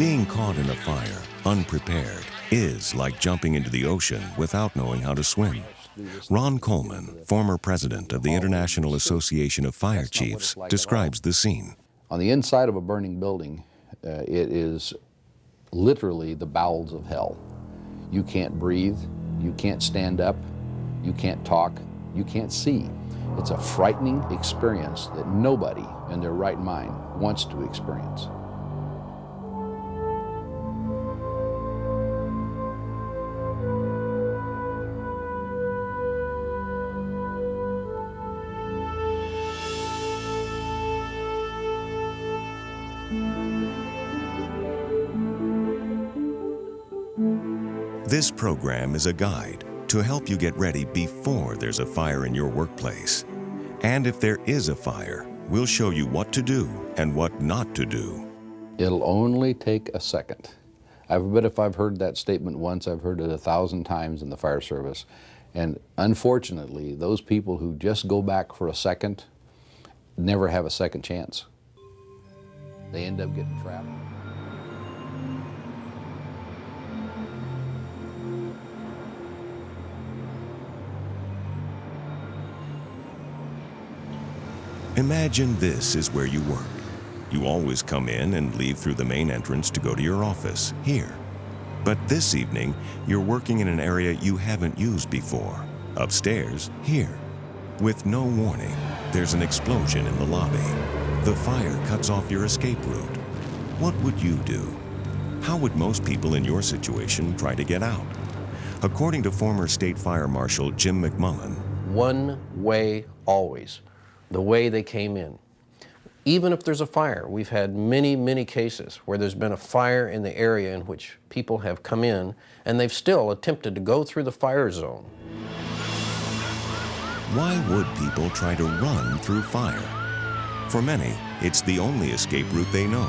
Being caught in a fire, unprepared, is like jumping into the ocean without knowing how to swim. Ron Coleman, former president of the International Association of Fire Chiefs, describes the scene. On the inside of a burning building, it is literally the bowels of hell. You can't breathe, you can't stand up, you can't talk, you can't see. It's a frightening experience that nobody in their right mind wants to experience. This program is a guide to help you get ready before there's a fire in your workplace. And if there is a fire, we'll show you what to do and what not to do. It'll only take a second. I bet if I've heard that statement once, I've heard it 1,000 times in the fire service. And unfortunately, those people who just go back for a second never have a second chance. They end up getting trapped. Imagine this is where you work. You always come in and leave through the main entrance to go to your office, here. But this evening, you're working in an area you haven't used before, upstairs, here. With no warning, there's an explosion in the lobby. The fire cuts off your escape route. What would you do? How would most people in your situation try to get out? According to former State Fire Marshal Jim McMullen, one way always. The way they came in. Even if there's a fire, we've had many, many cases where there's been a fire in the area in which people have come in and they've still attempted to go through the fire zone. Why would people try to run through fire? For many, it's the only escape route they know.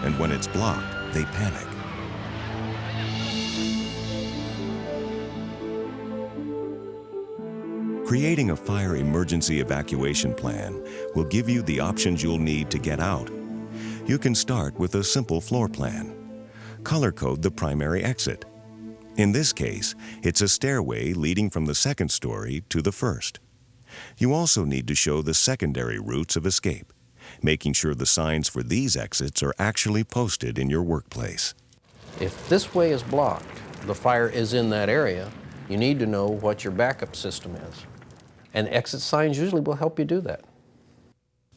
And when it's blocked, they panic. Creating a fire emergency evacuation plan will give you the options you'll need to get out. You can start with a simple floor plan. Color code the primary exit. In this case, it's a stairway leading from the second story to the first. You also need to show the secondary routes of escape, making sure the signs for these exits are actually posted in your workplace. If this way is blocked, the fire is in that area, you need to know what your backup system is. And exit signs usually will help you do that.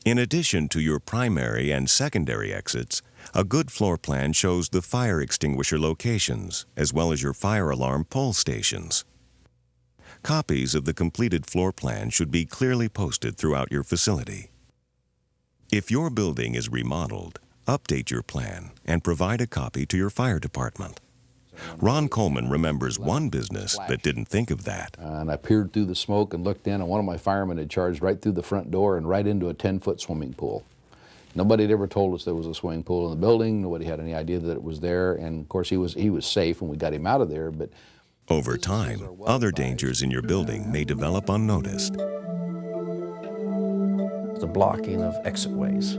In addition to your primary and secondary exits, a good floor plan shows the fire extinguisher locations, as well as your fire alarm pull stations. Copies of the completed floor plan should be clearly posted throughout your facility. If your building is remodeled, update your plan and provide a copy to your fire department. Ron Coleman remembers one business that didn't think of that. And I peered through the smoke and looked in, and one of my firemen had charged right through the front door and right into a 10-foot swimming pool. Nobody had ever told us there was a swimming pool in the building. Nobody had any idea that it was there. And of course, he was safe when we got him out of there. But over time, other dangers in your building may develop unnoticed. The blocking of exit ways.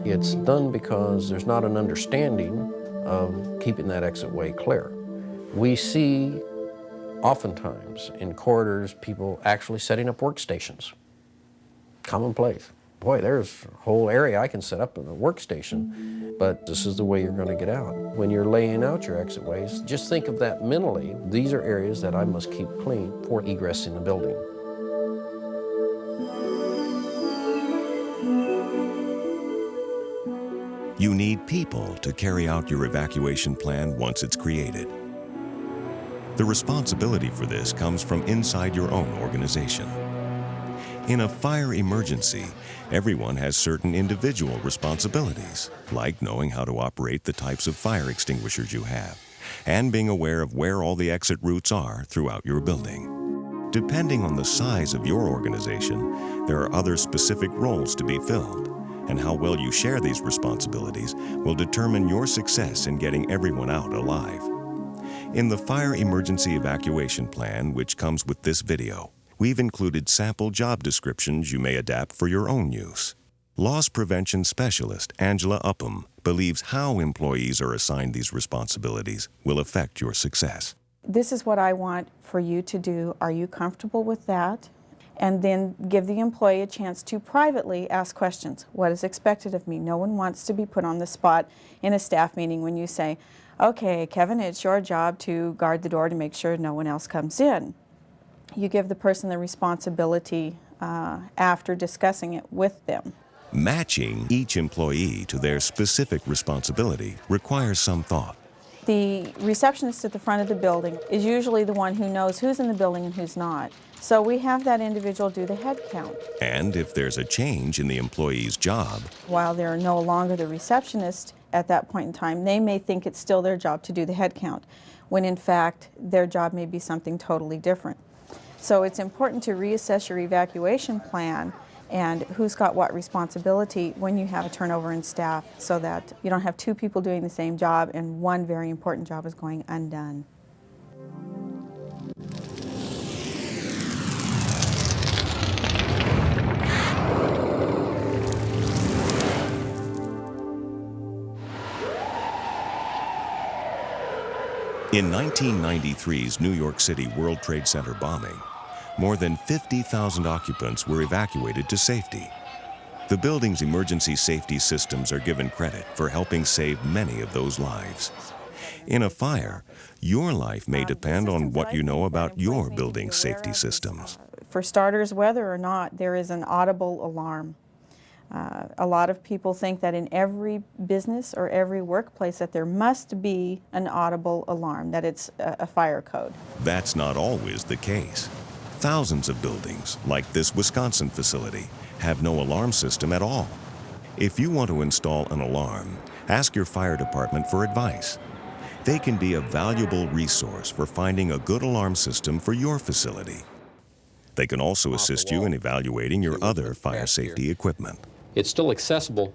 It's done because there's not an understanding of keeping that exit way clear. We see oftentimes in corridors people actually setting up workstations. Commonplace. Boy, there's a whole area I can set up in a workstation, but this is the way you're going to get out. When you're laying out your exit ways, just think of that mentally. These are areas that I must keep clean for egress in the building. You need people to carry out your evacuation plan once it's created. The responsibility for this comes from inside your own organization. In a fire emergency, everyone has certain individual responsibilities, like knowing how to operate the types of fire extinguishers you have, and being aware of where all the exit routes are throughout your building. Depending on the size of your organization, there are other specific roles to be filled, and how well you share these responsibilities will determine your success in getting everyone out alive. In the Fire Emergency Evacuation Plan, which comes with this video, we've included sample job descriptions you may adapt for your own use. Loss Prevention Specialist Angela Upham believes how employees are assigned these responsibilities will affect your success. This is what I want for you to do. Are you comfortable with that? And then give the employee a chance to privately ask questions. What is expected of me? No one wants to be put on the spot in a staff meeting when you say, okay, Kevin, it's your job to guard the door to make sure no one else comes in. You give the person the responsibility after discussing it with them. Matching each employee to their specific responsibility requires some thought. The receptionist at the front of the building is usually the one who knows who's in the building and who's not. So we have that individual do the head count. And if there's a change in the employee's job, while they're no longer the receptionist at that point in time, they may think it's still their job to do the head count, when in fact their job may be something totally different. So it's important to reassess your evacuation plan and who's got what responsibility when you have a turnover in staff, so that you don't have two people doing the same job and one very important job is going undone. In 1993's New York City World Trade Center bombing, more than 50,000 occupants were evacuated to safety. The building's emergency safety systems are given credit for helping save many of those lives. In a fire, your life may depend on what you know about your building's safety systems. For starters, whether or not there is an audible alarm. A lot of people think that in every business or every workplace that there must be an audible alarm, that it's a fire code. That's not always the case. Thousands of buildings, like this Wisconsin facility, have no alarm system at all. If you want to install an alarm, ask your fire department for advice. They can be a valuable resource for finding a good alarm system for your facility. They can also assist you in evaluating your other fire safety equipment. It's still accessible,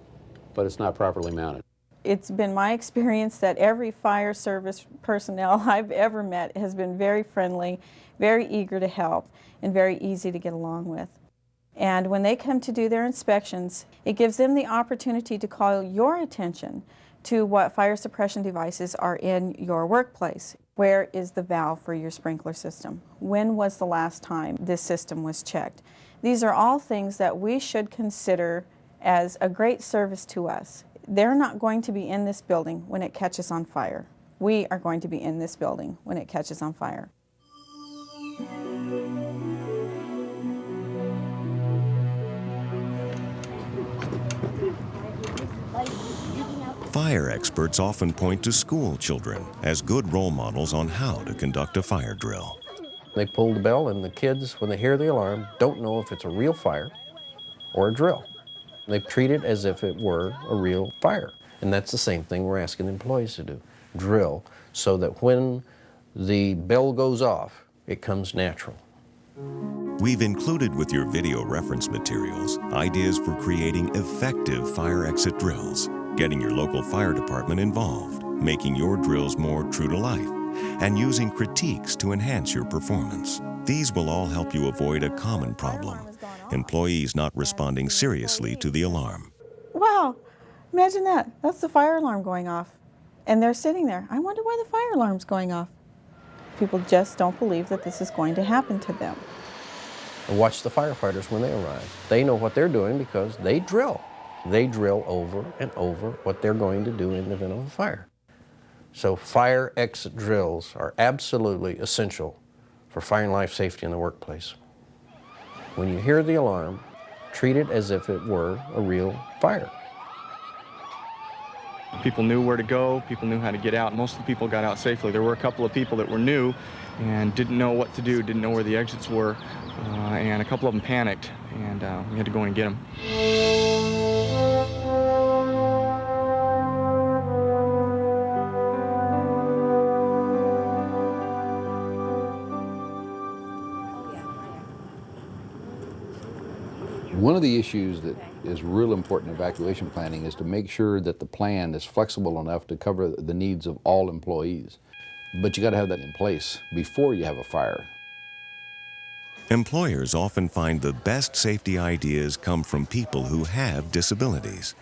but it's not properly mounted. It's been my experience that every fire service personnel I've ever met has been very friendly, very eager to help, and very easy to get along with. And when they come to do their inspections, it gives them the opportunity to call your attention to what fire suppression devices are in your workplace. Where is the valve for your sprinkler system? When was the last time this system was checked? These are all things that we should consider as a great service to us. They're not going to be in this building when it catches on fire. We are going to be in this building when it catches on fire. Fire experts often point to school children as good role models on how to conduct a fire drill. They pull the bell, and the kids, when they hear the alarm, don't know if it's a real fire or a drill. They treat it as if it were a real fire. And that's the same thing we're asking the employees to do. Drill, so that when the bell goes off, it comes natural. We've included with your video reference materials ideas for creating effective fire exit drills, getting your local fire department involved, making your drills more true to life, and using critiques to enhance your performance. These will all help you avoid a common problem: employees not responding seriously to the alarm. Wow, imagine that. That's the fire alarm going off. And they're sitting there. I wonder why the fire alarm's going off. People just don't believe that this is going to happen to them. And watch the firefighters when they arrive. They know what they're doing because they drill. They drill over and over what they're going to do in the event of a fire. So fire exit drills are absolutely essential for fire and life safety in the workplace. When you hear the alarm, treat it as if it were a real fire. People knew where to go, people knew how to get out. Most of the people got out safely. There were a couple of people that were new and didn't know what to do, didn't know where the exits were, and a couple of them panicked, and we had to go in and get them. One of the issues that is real important in evacuation planning is to make sure that the plan is flexible enough to cover the needs of all employees. But you got to have that in place before you have a fire. Employers often find the best safety ideas come from people who have disabilities.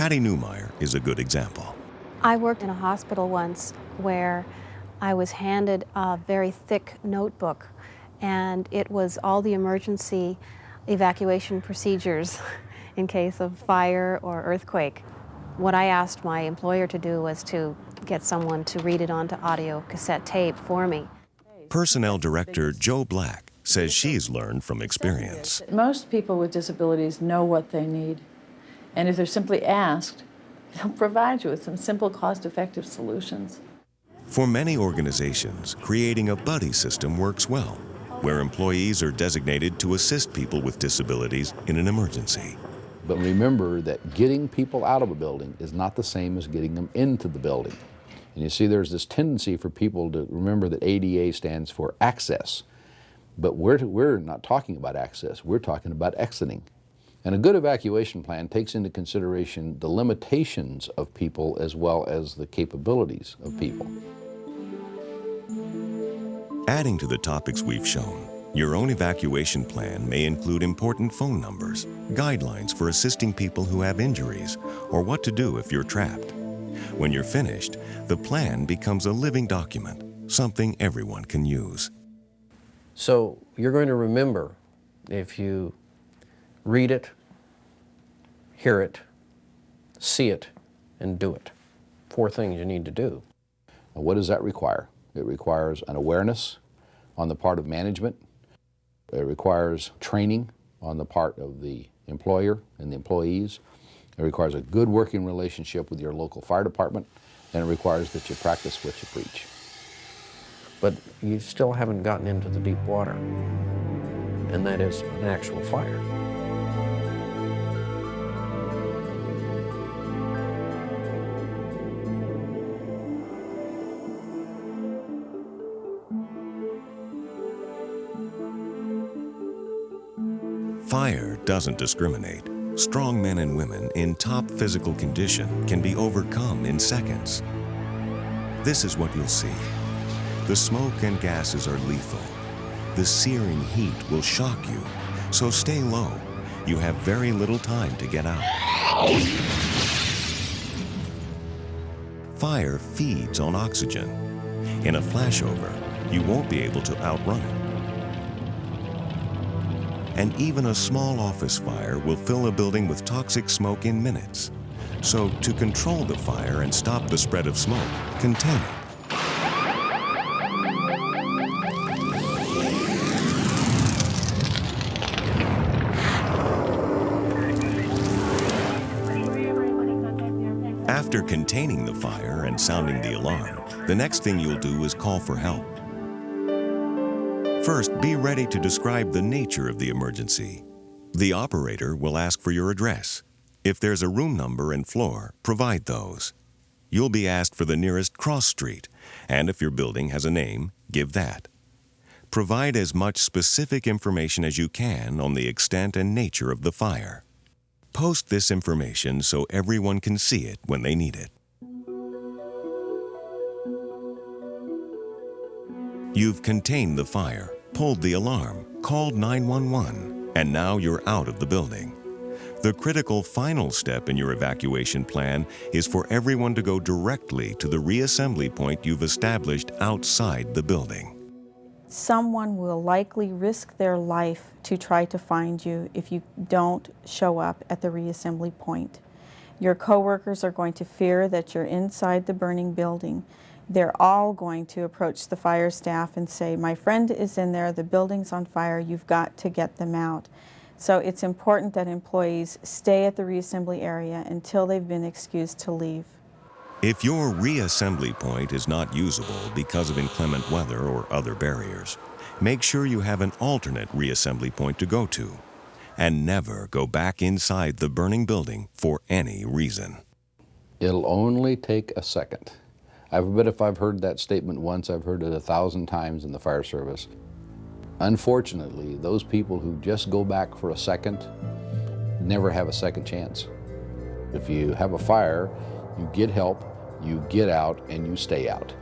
Patty Newmeyer is a good example. I worked in a hospital once where I was handed a very thick notebook, and it was all the emergency evacuation procedures in case of fire or earthquake. What I asked my employer to do was to get someone to read it onto audio cassette tape for me. Personnel Director Joe Black says she's learned from experience. Most people with disabilities know what they need, and if they're simply asked, they'll provide you with some simple, cost-effective solutions. For many organizations, creating a buddy system works well, where employees are designated to assist people with disabilities in an emergency. But remember that getting people out of a building is not the same as getting them into the building. And you see there's this tendency for people to remember that ADA stands for access. But we're not talking about access, we're talking about exiting. And a good evacuation plan takes into consideration the limitations of people as well as the capabilities of people. Adding to the topics we've shown, your own evacuation plan may include important phone numbers, guidelines for assisting people who have injuries, or what to do if you're trapped. When you're finished, the plan becomes a living document, something everyone can use. So you're going to remember, if you read it, hear it, see it, and do it. 4 things you need to do. Now, what does that require? It requires an awareness on the part of management. It requires training on the part of the employer and the employees. It requires a good working relationship with your local fire department, and it requires that you practice what you preach. But you still haven't gotten into the deep water, and that is an actual fire. Fire doesn't discriminate. Strong men and women in top physical condition can be overcome in seconds. This is what you'll see. The smoke and gases are lethal. The searing heat will shock you, so stay low. You have very little time to get out. Fire feeds on oxygen. In a flashover, you won't be able to outrun it. And even a small office fire will fill a building with toxic smoke in minutes. So to control the fire and stop the spread of smoke, contain it. After containing the fire and sounding the alarm, the next thing you'll do is call for help. First, be ready to describe the nature of the emergency. The operator will ask for your address. If there's a room number and floor, provide those. You'll be asked for the nearest cross street, and if your building has a name, give that. Provide as much specific information as you can on the extent and nature of the fire. Post this information so everyone can see it when they need it. You've contained the fire, pulled the alarm, called 911, and now you're out of the building. The critical final step in your evacuation plan is for everyone to go directly to the reassembly point you've established outside the building. Someone will likely risk their life to try to find you if you don't show up at the reassembly point. Your coworkers are going to fear that you're inside the burning building. They're all going to approach the fire staff and say, my friend is in there, the building's on fire, you've got to get them out. So it's important that employees stay at the reassembly area until they've been excused to leave. If your reassembly point is not usable because of inclement weather or other barriers, make sure you have an alternate reassembly point to go to. And never go back inside the burning building for any reason. It'll only take a second. I bet if I've heard that statement once, I've heard it 1,000 times in the fire service. Unfortunately, those people who just go back for a second never have a second chance. If you have a fire, you get help, you get out, and you stay out.